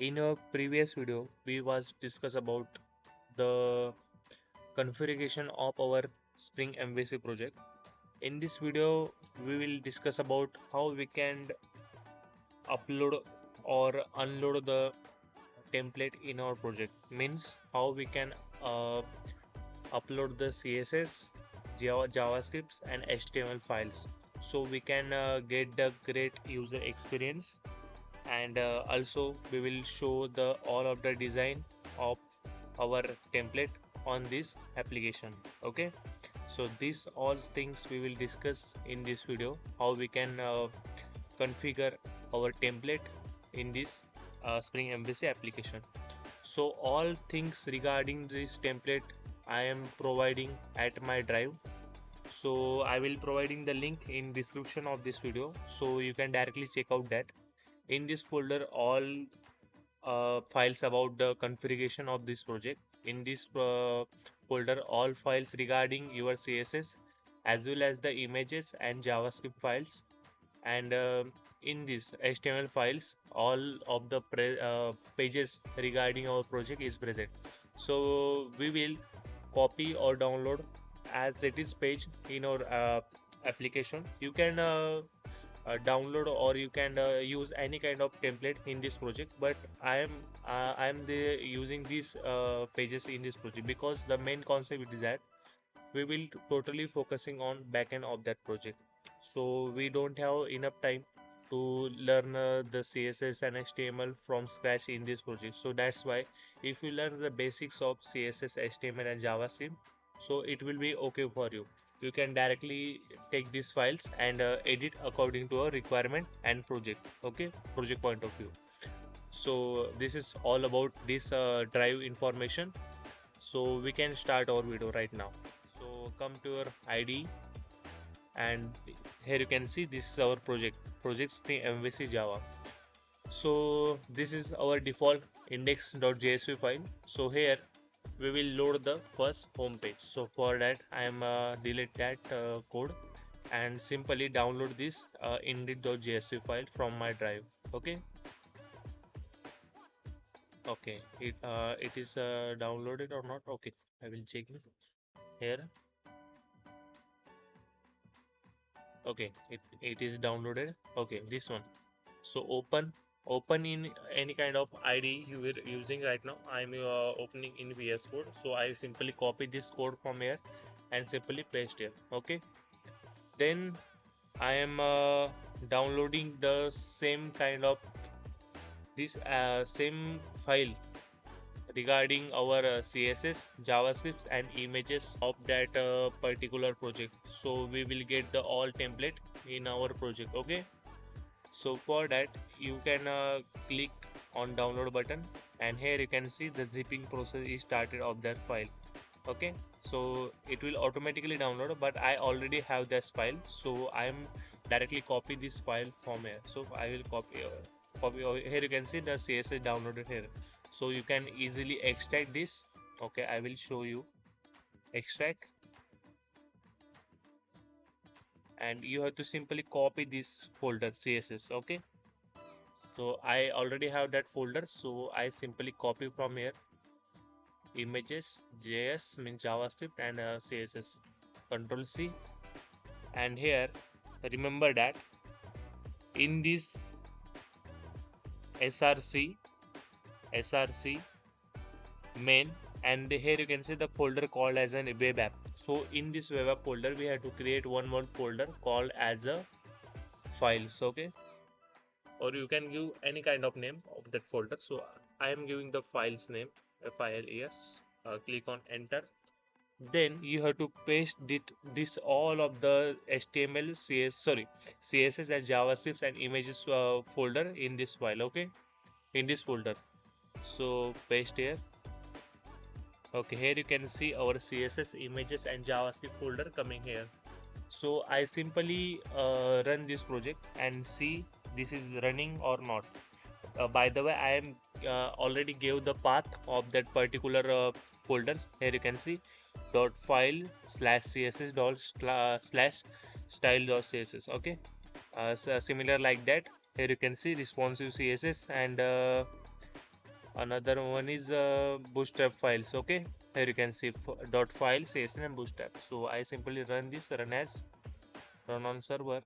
In a previous video, we was discuss about the configuration of our Spring MVC project. In this video, we will discuss about how we can upload or unload the template in our project. Means how we can upload the CSS, JavaScripts, and HTML files, so we can get the great user experience. And also we will show the all of the design of our template on this application. Okay, so these all things we will discuss in this video, how we can configure our template in this Spring MVC application. So all things regarding this template I am providing at my drive, so I will providing the link in description of this video, so you can directly check out that. In this folder all files about the configuration of this project. In this folder all files regarding your CSS as well as the images and JavaScript files, and in this HTML files all of the pages regarding our project is present. So we will copy or download as it is page in our application. You can download or you can use any kind of template in this project, but I am using these pages in this project because the main concept is that we will totally focusing on backend of that project, so we don't have enough time to learn the CSS and HTML from scratch in this project. So that's why if you learn the basics of CSS, HTML, and JavaScript, so it will be okay for you. You can directly take these files and edit according to a requirement and project. Okay, project point of view. So this is all about this drive information. So we can start our video right now. So come to your IDE, and here you can see this is our project Spring MVC Java. So this is our default index.jsp file. So here we will load the first home page. So for that I am delete that code and simply download this index.jsp file from my drive. Okay, it is downloaded or not. Okay, I will check it here. Okay, it is downloaded. Okay, this one. So open in any kind of ID you are using right now. I'm opening in VS Code, so I simply copy this code from here and simply paste here. Okay, then I am downloading the same kind of this same file regarding our CSS, JavaScript, and images of that particular project. So we will get the all template in our project. Okay, so for that you can click on download button, and here you can see the zipping process is started of that file. Okay, so it will automatically download, but I already have this file, so I am directly copy this file from here. So I will copy here. You can see the CSS downloaded here, so you can easily extract this. Okay, I will show you. Extract, and you have to simply copy this folder CSS. Okay, so I already have that folder, so I simply copy from here. Images JS means JavaScript, and CSS. Control C, and here remember that in this src main, and here you can see the folder called as an web app. So in this web app folder we have to create one more folder called as a files. Okay, or you can give any kind of name of that folder. So I am giving the files name files. Click on enter. Then you have to paste this all of the HTML, CSS and JavaScript and images folder in this file. Okay, in this folder. So paste here. Okay, here you can see our CSS, images, and JavaScript folder coming here. So I simply run this project and see this is running or not. By the way, I am already gave the path of that particular folders. Here you can see dot file slash css dot slash style dot css. Okay, so similar like that. Here you can see responsive CSS and Another one is bootstrap files. Okay, here you can see dot files asn and bootstrap. So I simply run this, run as, run on server.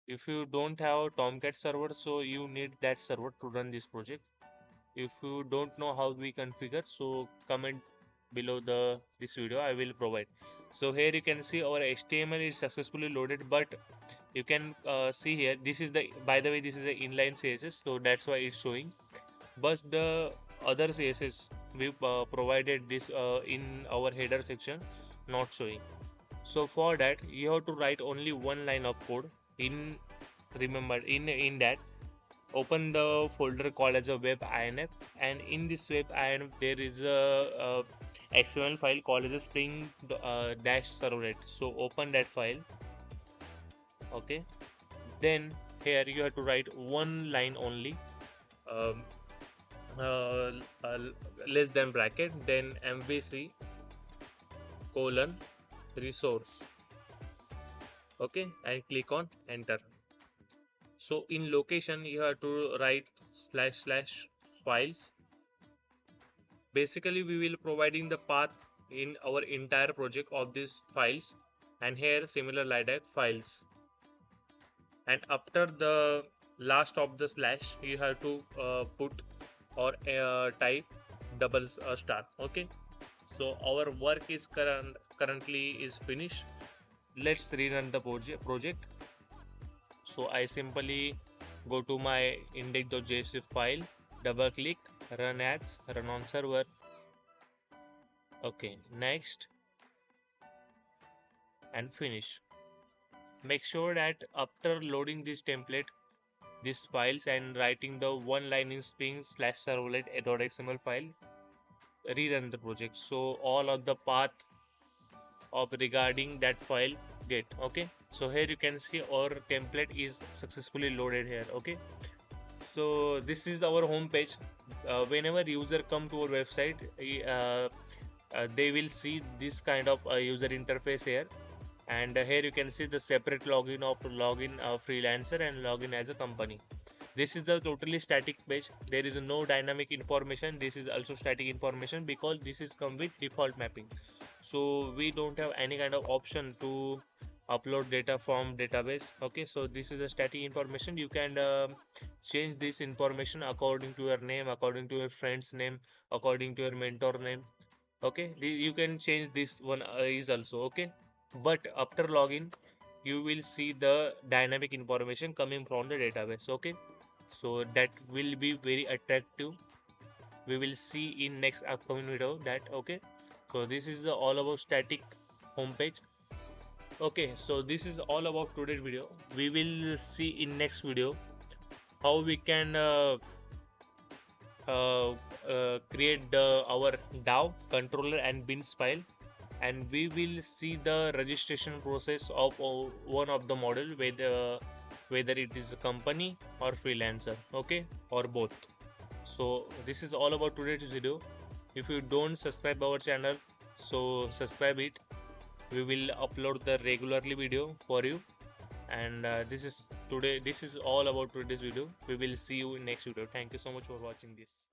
If you don't have Tomcat server, so you need that server to run this project. If you don't know how we configure, so comment below this video, I will provide. So here you can see our HTML is successfully loaded, but you can see here, this is the, by the way, this is the inline CSS, so that's why it's showing. But the other CSS we provided this in our header section, not showing. So for that you have to write only one line of code. In remember in that, open the folder called as a web inf, and in this web inf there is a XML file called as a spring dash servlet. So open that file. Okay, then here you have to write one line only, um, uh, uh, less than bracket, then MVC colon resource. Okay, and click on enter. So in location you have to write slash slash files. Basically we will providing the path in our entire project of these files, and here similar like that files, and after the last of the slash you have to put or type double star. Okay, so our work is currently is finished. Let's rerun the project. So I simply go to my index.js file, double click, run as, run on server. Okay, next, and finish. Make sure that after loading this template, these files, and writing the one line in spring slash servlet.xml file, rerun the project. So all of the path of regarding that file get. Okay, so here you can see our template is successfully loaded here. Okay, so this is our home page. Whenever user come to our website, they will see this kind of user interface here, and here you can see the separate login of login freelancer and login as a company. This is the totally static page. There is no dynamic information. This is also static information because this is come with default mapping. So we don't have any kind of option to upload data from database. Okay, so this is the static information. You can change this information according to your name, according to your friend's name, according to your mentor name. Okay, you can change this one is also okay. But after login you will see the dynamic information coming from the database. Okay, so that will be very attractive. We will see in next upcoming video that. Okay, so this is all about static homepage. Okay, so this is all about today's video. We will see in next video how we can create our DAO controller and bins file, and we will see the registration process of one of the model, whether it is a company or freelancer. Okay, or both. So this is all about today's video. If you don't subscribe our channel, so subscribe it. We will upload the regularly video for you, and this is all about today's video. We will see you in next video. Thank you so much for watching this.